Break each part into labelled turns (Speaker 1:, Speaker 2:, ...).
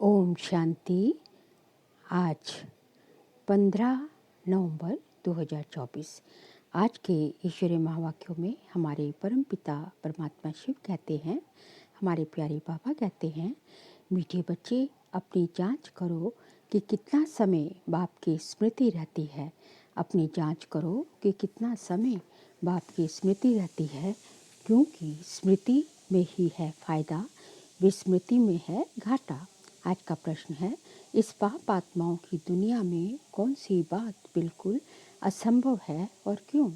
Speaker 1: ओम शांति। आज 15 नवंबर 2024। आज के ईश्वरीय महावाक्यों में हमारे परमपिता परमात्मा शिव कहते हैं, हमारे प्यारे बाबा कहते हैं, मीठे बच्चे अपनी जांच करो कि कितना समय बाप की स्मृति रहती है। अपनी जांच करो कि कितना समय बाप की स्मृति रहती है, क्योंकि स्मृति में ही है फायदा, विस्मृति में है घाटा। आज का प्रश्न है, इस पाप आत्माओं की दुनिया में कौन सी बात बिल्कुल असंभव है और क्यों?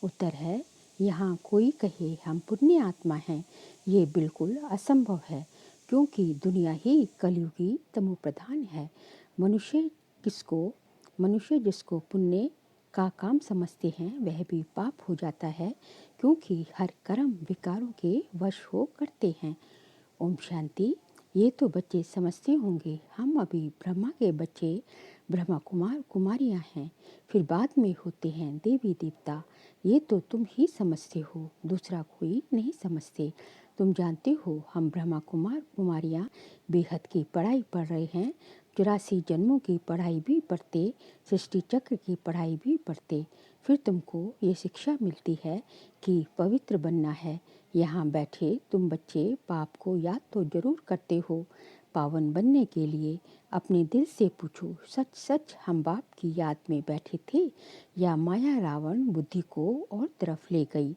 Speaker 1: उत्तर है, यहाँ कोई कहे हम पुण्य आत्मा हैं, ये बिल्कुल असंभव है, क्योंकि दुनिया ही कलयुगी तमो प्रधान है। मनुष्य जिसको पुण्य का काम समझते हैं वह भी पाप हो जाता है, क्योंकि हर कर्म विकारों के वश हो करते हैं। ओम शांति। ये तो बच्चे समझते होंगे, हम अभी ब्रह्मा के बच्चे, ब्रह्मा कुमार कुमारियाँ हैं, फिर बाद में होते हैं देवी देवता। ये तो तुम ही समझते हो, दूसरा कोई नहीं समझते। तुम जानते हो हम ब्रह्मा कुमार कुमारियाँ बेहद की पढ़ाई पढ़ रहे हैं, 84 जन्मों की पढ़ाई भी पढ़ते, सृष्टि चक्र की पढ़ाई भी पढ़ते। फिर तुमको ये शिक्षा मिलती है कि पवित्र बनना है। यहाँ बैठे तुम बच्चे पाप को याद तो जरूर करते हो। पावन बनने के लिए अपने दिल से पूछो, सच सच हम बाप की याद में बैठे थे या माया रावण बुद्धि को और तरफ ले गई?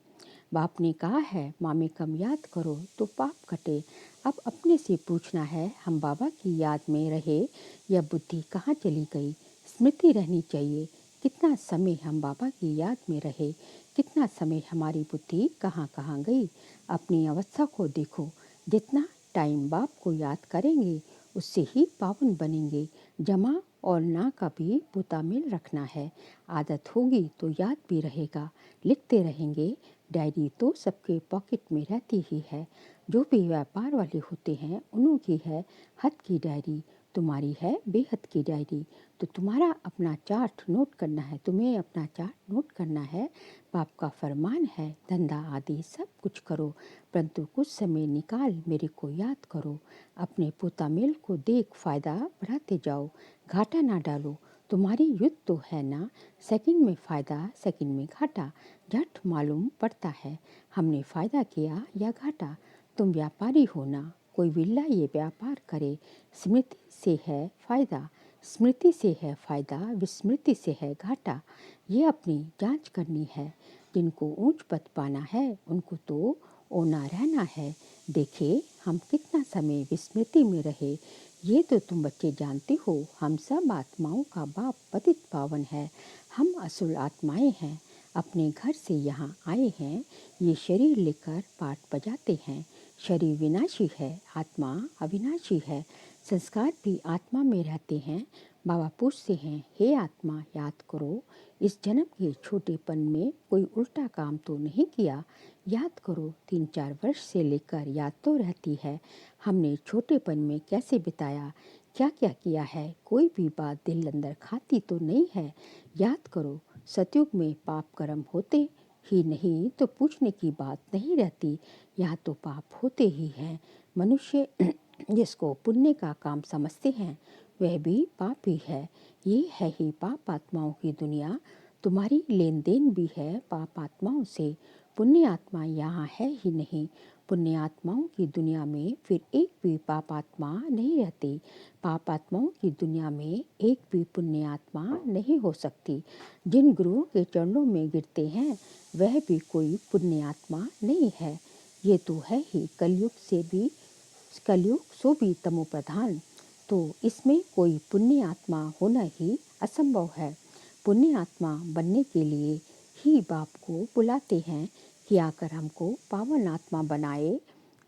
Speaker 1: बाप ने कहा है मामे कम याद करो तो पाप कटे। अब अपने से पूछना है, हम बाबा की याद में रहे या बुद्धि कहाँ चली गई? स्मृति रहनी चाहिए, कितना समय हम बाबा की याद में रहे, कितना समय हमारी बुद्धि कहाँ कहाँ गई। अपनी अवस्था को देखो, जितना टाइम बाप को याद करेंगे उससे ही पावन बनेंगे। जमा और ना का भी पुतामिल रखना है। आदत होगी तो याद भी रहेगा, लिखते रहेंगे। डायरी तो सबके पॉकेट में रहती ही है। जो भी व्यापार वाले होते हैं उन्हों की है हद की डायरी, तुम्हारी है बेहद की डायरी। तो तुम्हारा अपना चार्ट नोट करना है, तुम्हें अपना चार्ट नोट करना है। बाप का फरमान है, धंधा आदि सब कुछ करो, परंतु कुछ समय निकाल मेरे को याद करो। अपने पोतामेल को देख फायदा बढ़ाते जाओ, घाटा ना डालो। तुम्हारी युद्ध तो है ना, सेकंड में फायदा सेकंड में घाटा झट मालूम पड़ता है, हमने फायदा किया या घाटा। तुम व्यापारी हो ना, कोई विल्ला ये व्यापार करे। स्मृति से है फायदा, स्मृति से है फायदा, विस्मृति से है घाटा। ये अपनी जांच करनी है। जिनको ऊंच पद पाना है उनको तो ओना रहना है। देखे हम कितना समय विस्मृति में रहे। ये तो तुम बच्चे जानते हो, हम सब आत्माओं का बाप पतित पावन है। हम असुर आत्माएं हैं, अपने घर से यहाँ आए हैं, ये शरीर लेकर पाठ बजाते हैं। शरीर विनाशी है, आत्मा अविनाशी है। संस्कार भी आत्मा में रहते हैं। बाबा पूछते हैं, हे आत्मा याद करो, इस जन्म के छोटेपन में कोई उल्टा काम तो नहीं किया? याद करो, 3-4 वर्ष से लेकर याद तो रहती है, हमने छोटेपन में कैसे बिताया, क्या क्या किया है। कोई भी बात दिल अंदर खाती तो नहीं है। याद करो, सतयुग में पाप कर्म होते ही नहीं तो पूछने की बात नहीं रहती। यहाँ तो पाप होते ही हैं। मनुष्य जिसको पुण्य का काम समझते हैं वह भी पाप ही है। ये है ही पाप आत्माओं की दुनिया। तुम्हारी लेन देन भी है पाप आत्माओं से। पुण्य आत्मा यहाँ है ही नहीं। पुण्य आत्माओं की दुनिया में फिर एक भी पाप आत्मा नहीं रहती। पाप आत्माओं की दुनिया में एक भी पुण्य आत्मा नहीं हो सकती। जिन गुरुओं के चरणों में गिरते हैं वह भी कोई पुण्य आत्मा नहीं है। ये तो है ही कलयुग सो भी तमो प्रधान, तो इसमें कोई पुण्य आत्मा होना ही असंभव है। पुण्य आत्मा बनने के लिए ही बाप को बुलाते हैं कि आकर हमको पावन आत्मा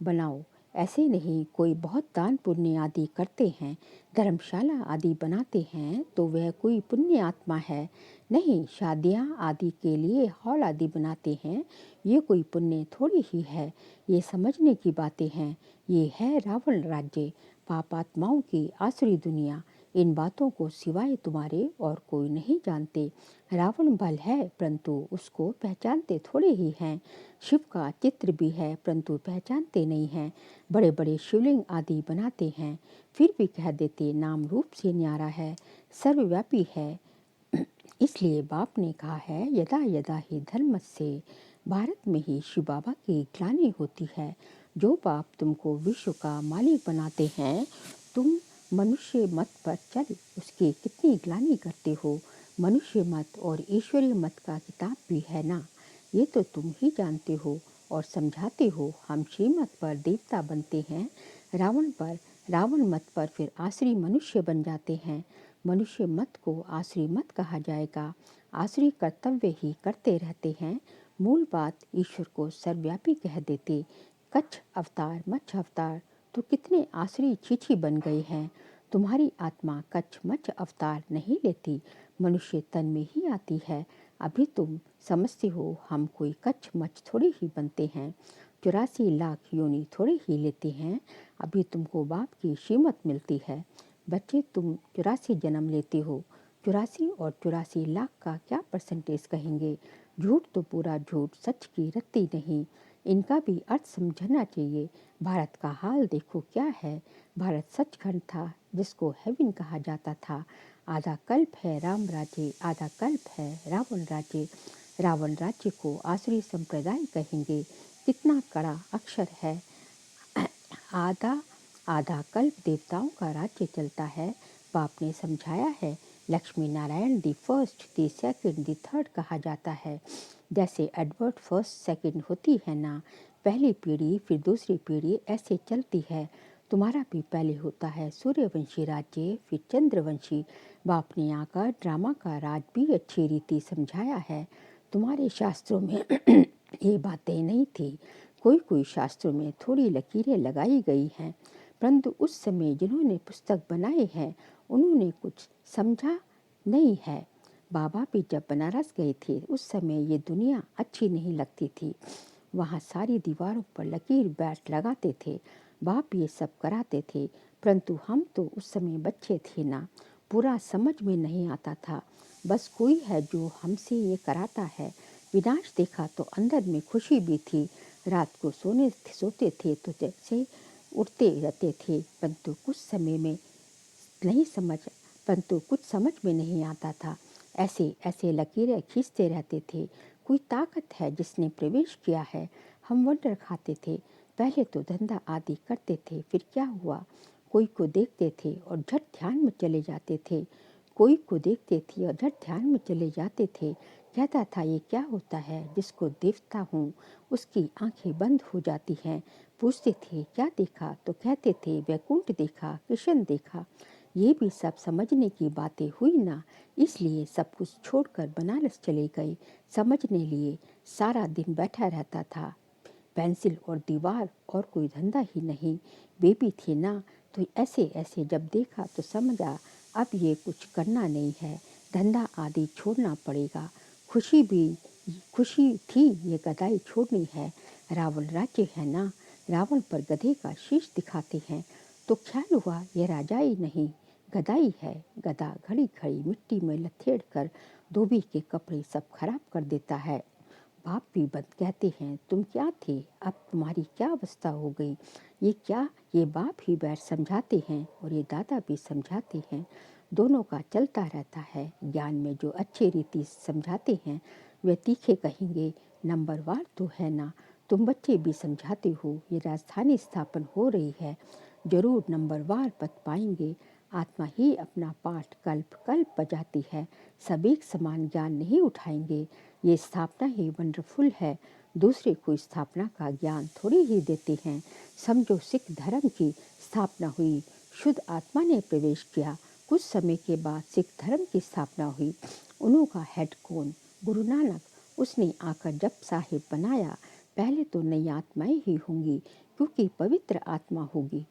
Speaker 1: बनाओ। ऐसे नहीं कोई बहुत दान पुण्य आदि करते हैं, धर्मशाला आदि बनाते हैं तो वह कोई पुण्य आत्मा है नहीं। शादियाँ आदि के लिए हॉल आदि बनाते हैं, ये कोई पुण्य थोड़ी ही है। ये समझने की बातें हैं। ये है रावण राज्य, पाप आत्माओं की आसुरी दुनिया। इन बातों को सिवाय तुम्हारे और कोई नहीं जानते। रावण बल है परंतु उसको पहचानते थोड़े ही हैं। शिव का चित्र भी है परंतु पहचानते नहीं हैं। बड़े बड़े शिवलिंग आदि बनाते हैं, फिर भी कह देते नाम रूप से न्यारा है, सर्वव्यापी है। इसलिए बाप ने कहा है यदा यदा ही धर्मस्य, भारत में ही शिव बाबा की ग्लानि होती है। जो बाप तुमको विश्व का मालिक बनाते हैं, तुम मनुष्य मत पर चल उसकी कितनी ग्लानि करते हो। मनुष्य मत और ईश्वरीय मत का किताब भी है ना, ये तो तुम ही जानते हो और समझाते हो। हम श्रीमत पर देवता बनते हैं, रावण मत पर फिर आसुरी मनुष्य बन जाते हैं। मनुष्य मत को आसुरी मत कहा जाएगा। आसुरी कर्तव्य ही करते रहते हैं। मूल बात ईश्वर को सर्वव्यापी कह देते। कच्छ अवतार मच्छ अवतार तो कितने आसुरी छीछी बन गए हैं। तुम्हारी आत्मा कच्छ मच्छ अवतार नहीं लेती, मनुष्य तन में ही आती है। अभी तुम समझते हो हम कोई कच्छ मच्छ थोड़ी ही बनते हैं, 84 लाख योनि थोड़े ही लेते हैं। अभी तुमको बाप की श्रीमत मिलती है। बच्चे तुम 84 जन्म लेते हो, 84 और 84 लाख का क्या परसेंटेज कहेंगे। झूठ तो पूरा झूठ, सच की रत्ती नहीं। इनका भी अर्थ समझना चाहिए। भारत का हाल देखो क्या है। भारत सचखंड था जिसको हेवन कहा जाता था। आधा कल्प है राम राज्य, आधा कल्प है रावण राज्य। रावण राज्य को आसुरी संप्रदाय कहेंगे। कितना कड़ा अक्षर है। आधा आधा कल्प देवताओं का राज्य चलता है। बाप ने समझाया है Lakshmi Narayan the first the second the third कहा जाता है। जैसे एडवर्ड फर्स्ट सेकंड होती है ना, पहली पीढ़ी फिर दूसरी पीढ़ी ऐसे चलती है। तुम्हारा भी पहले होता है सूर्यवंशी राज्य, फिर चंद्रवंशी। बाप ने आकर ड्रामा का राज भी अच्छी रीति समझाया है। तुम्हारे शास्त्रों में ये बातें नहीं थी। कोई कोई शास्त्रों में थोड़ी लकीरें लगाई गई हैं, परंतु उस समय जिन्होंने पुस्तक बनाए हैं उन्होंने कुछ समझा नहीं है। बाबा भी जब बनारस गए थे उस समय ये दुनिया अच्छी नहीं लगती थी। वहाँ सारी दीवारों पर लकीर बैट लगाते थे। बाप ये सब कराते थे, परंतु हम तो उस समय बच्चे थे ना, पूरा समझ में नहीं आता था। बस कोई है जो हमसे ये कराता है। विनाश देखा तो अंदर में खुशी भी थी। रात को सोते थे तो जैसे उठते रहते थे, परंतु कुछ समझ में नहीं आता था। ऐसे ऐसे लकीरें खींचते रहते थे। कोई ताकत है जिसने प्रवेश किया है। हम वंडर खाते थे। पहले तो धंधा आदि करते थे, फिर क्या हुआ। कोई को देखते थे और झट ध्यान में चले जाते थे। कहता था ये क्या होता है। जिसको देखता हूँ उसकी आंखें बंद हो जाती हैं। पूछते थे क्या देखा, तो कहते थे वैकुंठ देखा, कृष्ण देखा। ये भी सब समझने की बातें हुई ना, इसलिए सब कुछ छोड़कर बनारस चले गए। समझने लिए सारा दिन बैठा रहता था, पेंसिल और दीवार और कोई धंधा ही नहीं। बेबी थी ना, तो ऐसे ऐसे जब देखा तो समझा अब ये कुछ करना नहीं है, धंधा आदि छोड़ना पड़ेगा। खुशी थी ये गदाई छोड़नी है। रावण राज्य है ना, रावण पर गधे का शीश दिखाते हैं तो ख्याल हुआ ये राजाई नहीं गदाई है। गधा घड़ी घड़ी मिट्टी में लथेड़ कर धोबी के कपड़े सब खराब कर देता है। बाप भी बद कहते हैं तुम क्या थे, अब तुम्हारी क्या अवस्था हो गई। ये बाप ही बैठ समझाते हैं और ये दादा भी समझाते हैं। दोनों का चलता रहता है। ज्ञान में जो अच्छे रीति समझाते हैं वे तीखे कहेंगे नंबरवार तो है ना। तुम बच्चे भी समझाते हो ये राजधानी स्थापन हो रही है, जरूर नंबरवार पद पाएंगे। आत्मा ही अपना पाठ कल्प कल्प बजाती है। सब एक समान ज्ञान नहीं उठाएंगे। ये स्थापना ही वंडरफुल है। दूसरे को स्थापना का ज्ञान थोड़ी ही देते हैं। समझो सिख धर्म की स्थापना हुई, शुद्ध आत्मा ने प्रवेश किया। कुछ समय के बाद सिख धर्म की स्थापना हुई। उन्हों का हेड कौन, गुरु नानक। उसने आकर जप साहिब बनाया। पहले तो नई आत्माएं ही होंगी, क्योंकि पवित्र आत्मा होती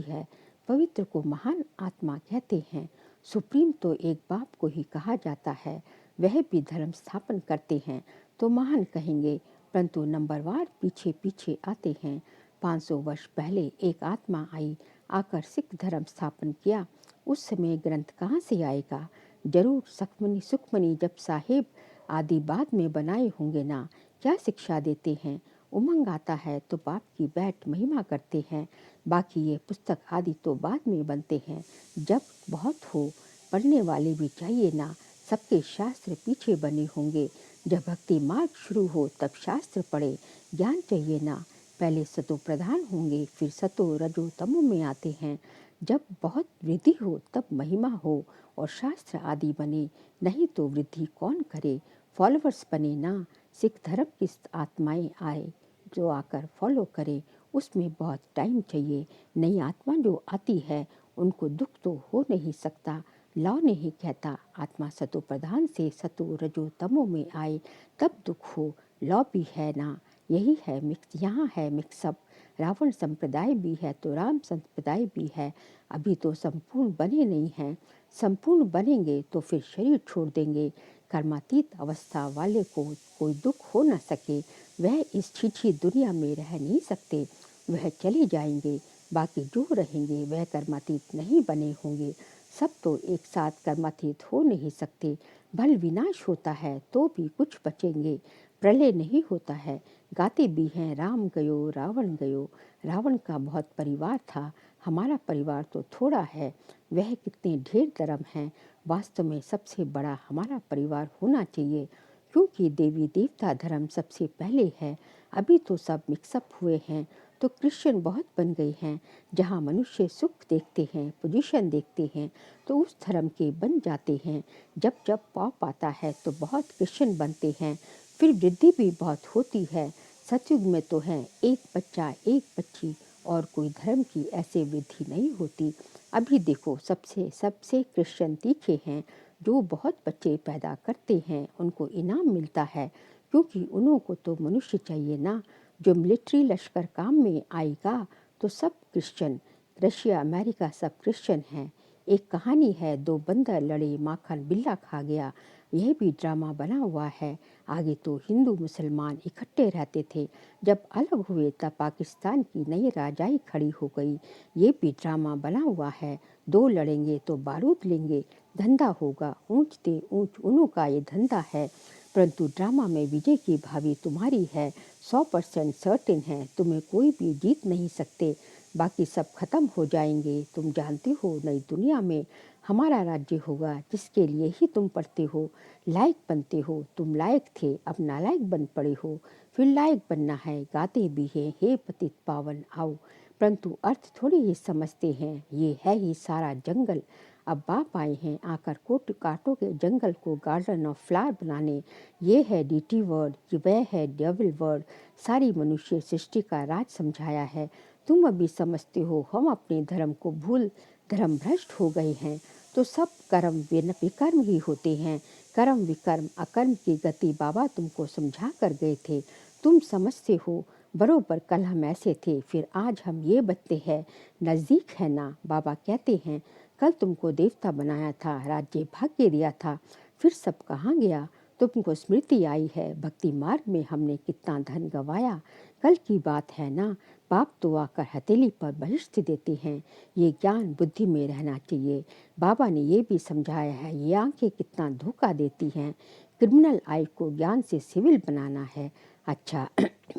Speaker 1: है। पवित्र को महान आत्मा कहते हैं। सुप्रीम तो एक बाप को ही कहा जाता है। वह भी धर्म स्थापन करते हैं तो महान कहेंगे, परंतु नंबरवार पीछे पीछे आते हैं। 500 वर्ष पहले एक आत्मा आई, आकर सिख धर्म स्थापन किया। उस समय ग्रंथ कहाँ से आएगा? जरूर सुखमनी सुखमनी जप साहेब आदि बाद में बनाए होंगे ना। क्या शिक्षा देते हैं? उमंग आता है तो बाप की बैठ महिमा करते हैं। बाकी ये पुस्तक आदि तो बाद में बनते हैं। जब बहुत हो पढ़ने वाले भी चाहिए ना। सबके शास्त्र पीछे बने होंगे। जब भक्ति मार्ग शुरू हो तब शास्त्र पढ़े। ज्ञान चाहिए ना। पहले सतो प्रधान होंगे, फिर सतो रजो तमो में आते हैं। जब बहुत वृद्धि हो तब महिमा हो और शास्त्र आदि बने, नहीं तो वृद्धि कौन करे? फॉलोवर्स बने ना। सिख धर्म की आत्माएं आए जो आकर फॉलो करे, उसमें बहुत टाइम चाहिए। नई आत्मा जो आती है उनको दुख तो हो नहीं सकता। लौ नहीं कहता आत्मा सतो प्रधान से सतो रजो तमो में आए तब दुख हो। लौ भी है ना। यही है मिक्स, यहाँ है मिक्सअप। रावण संप्रदाय भी है तो राम संप्रदाय भी है। अभी तो संपूर्ण बने नहीं हैं। संपूर्ण बनेंगे तो फिर शरीर छोड़ देंगे। कर्मातीत अवस्था वाले को कोई दुख हो न सके। वह इस छिछी दुनिया में रह नहीं सकते। वह चले जाएंगे। बाकी जो रहेंगे वह कर्मातीत नहीं बने होंगे। सब तो एक साथ कर्मातीत हो नहीं सकते। भल विनाश होता है तो भी कुछ बचेंगे। प्रलय नहीं होता है। गाते भी हैं राम गयो रावण गयो। रावण का बहुत परिवार था, हमारा परिवार तो थोड़ा है। वह कितने ढेर धर्म हैं। वास्तव में सबसे बड़ा हमारा परिवार होना चाहिए, क्योंकि देवी देवता धर्म सबसे पहले है। अभी तो सब मिक्सअप हुए हैं तो क्रिश्चियन बहुत बन गए हैं। जहाँ मनुष्य सुख देखते हैं, पोजीशन देखते हैं तो उस धर्म के बन जाते हैं। जब जब पाप आता है तो बहुत क्रिश्चियन बनते हैं। फिर वृद्धि भी बहुत होती है। सतयुग में तो है एक बच्चा एक बच्ची और कोई धर्म की ऐसे वृद्धि नहीं होती। अभी देखो सबसे सबसे क्रिश्चियन तीखे हैं जो बहुत बच्चे पैदा करते हैं, उनको इनाम मिलता है, क्योंकि उन्हों को तो मनुष्य चाहिए ना। जो मिलिट्री लश्कर काम में आएगा तो सब क्रिश्चियन। रशिया अमेरिका सब क्रिश्चियन हैं। एक कहानी है, दो बंदर लड़े, माखन बिल्ला खा गया। यह भी ड्रामा बना हुआ है। आगे तो हिंदू मुसलमान इकट्ठे रहते थे, जब अलग हुए तब पाकिस्तान की नई राजाई खड़ी हो गई। ये भी ड्रामा बना हुआ है। दो लड़ेंगे तो बारूद लेंगे, धंधा होगा ऊंच दे ऊंच, उन्हों का ये धंधा है। परंतु ड्रामा में विजय की भावी तुम्हारी है। 100% सर्टेन है, तुम्हें कोई भी जीत नहीं सकते। बाकी सब खत्म हो जाएंगे। तुम जानते हो नई दुनिया में हमारा राज्य होगा, जिसके लिए ही तुम पढ़ते हो, लायक बनते हो। तुम लायक थे, अब नालायक बन पड़े हो, फिर लायक बनना है। गाते भी हैं हे पतित पावन आओ, परंतु अर्थ थोड़ी ही समझते हैं। ये है ही सारा जंगल। अब बाप आए हैं आकर कोट काटो के जंगल को गार्डन ऑफ फ्लावर बनाने। ये है डीटी वर्ड, ये वह है डेविल वर्ड। सारी मनुष्य सृष्टि का राज समझाया है। तुम अभी समझते हो हम अपने धर्म को भूल धर्म भ्रष्ट हो गए हैं। तो सब कर्म विकर्म ही होते हैं। कर्म विकर्म अकर्म की गति बाबा तुमको समझा कर गए थे। तुम समझते हो बरोबर। कल हम ऐसे थे, फिर आज हम ये बनते हैं। नज़दीक है ना। बाबा कहते हैं कल तुमको देवता बनाया था, राज्य भाग्य दिया था, फिर सब कहाँ गया? तुमको स्मृति आई है भक्ति मार्ग में हमने कितना धन गंवाया। कल की बात है ना। बाप तो आकर हथेली पर बहिष्ठ देते हैं। ये ज्ञान बुद्धि में रहना चाहिए। बाबा ने ये भी समझाया है ये आंखें कितना धोखा देती हैं। क्रिमिनल आई को ज्ञान से सिविल बनाना है। अच्छा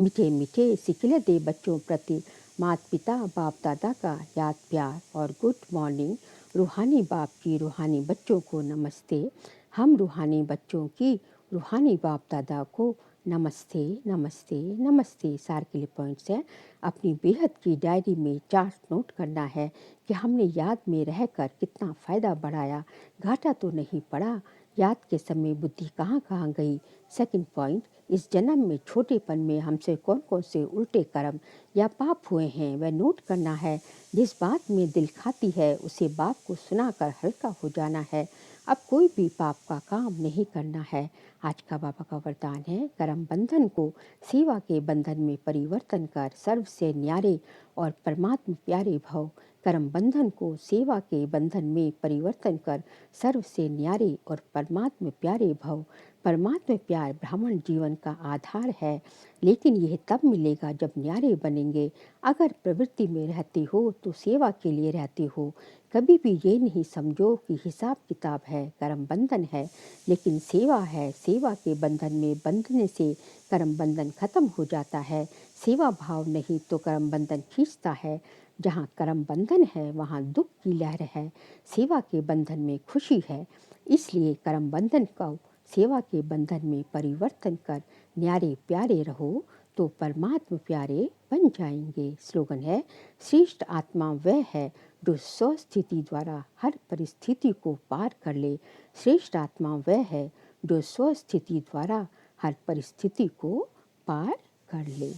Speaker 1: मीठे मीठे सिखले दे बच्चों प्रति माता पिता बाप दादा का याद प्यार और गुड मॉर्निंग। रूहानी बाप की रूहानी बच्चों को नमस्ते। हम रूहानी बच्चों की रूहानी बाप दादा को नमस्ते नमस्ते नमस्ते। सार के लिए पॉइंट्स है। अपनी बेहद की डायरी में चार्ट नोट करना है कि हमने याद में रहकर कितना फ़ायदा बढ़ाया, घाटा तो नहीं पड़ा। याद के समय बुद्धि कहाँ कहाँ गई। सेकंड पॉइंट, इस जन्म में छोटेपन में हमसे कौन कौन से उल्टे कर्म या पाप हुए हैं वह नोट करना है। जिस बात में दिल खाती है उसे बाप को सुनाकर हल्का हो जाना है। अब कोई भी पाप का काम नहीं करना है। आज का बाबा का वरदान है, कर्म बंधन को सेवा के बंधन में परिवर्तन कर सर्व से न्यारे और परमात्मा प्यारे भव। कर्म बंधन को सेवा के बंधन में परिवर्तन कर सर्व से न्यारे और परमात्मा प्यारे भव। परमात्मा प्यार ब्राह्मण जीवन का आधार है, लेकिन यह तब मिलेगा जब न्यारे बनेंगे। अगर प्रवृत्ति में रहते हो तो सेवा के लिए रहते हो। कभी भी ये नहीं समझो कि हिसाब किताब है, कर्म बंधन है, लेकिन सेवा है। सेवा के बंधन में बंधने से कर्म बंधन खत्म हो जाता है। सेवा भाव नहीं तो कर्म बंधन खींचता है। जहाँ कर्म बंधन है वहाँ दुख की लहर है। सेवा के बंधन में खुशी है। इसलिए कर्म बंधन को सेवा के बंधन में परिवर्तन कर न्यारे प्यारे रहो तो परमात्मा प्यारे बन जाएंगे। स्लोगन है, श्रेष्ठ आत्मा वह है जो स्वस्थिति द्वारा हर परिस्थिति को पार कर ले। श्रेष्ठ आत्मा वह है जो स्वस्थिति द्वारा हर परिस्थिति को पार कर ले।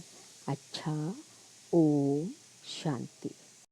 Speaker 1: अच्छा, ओम शांति।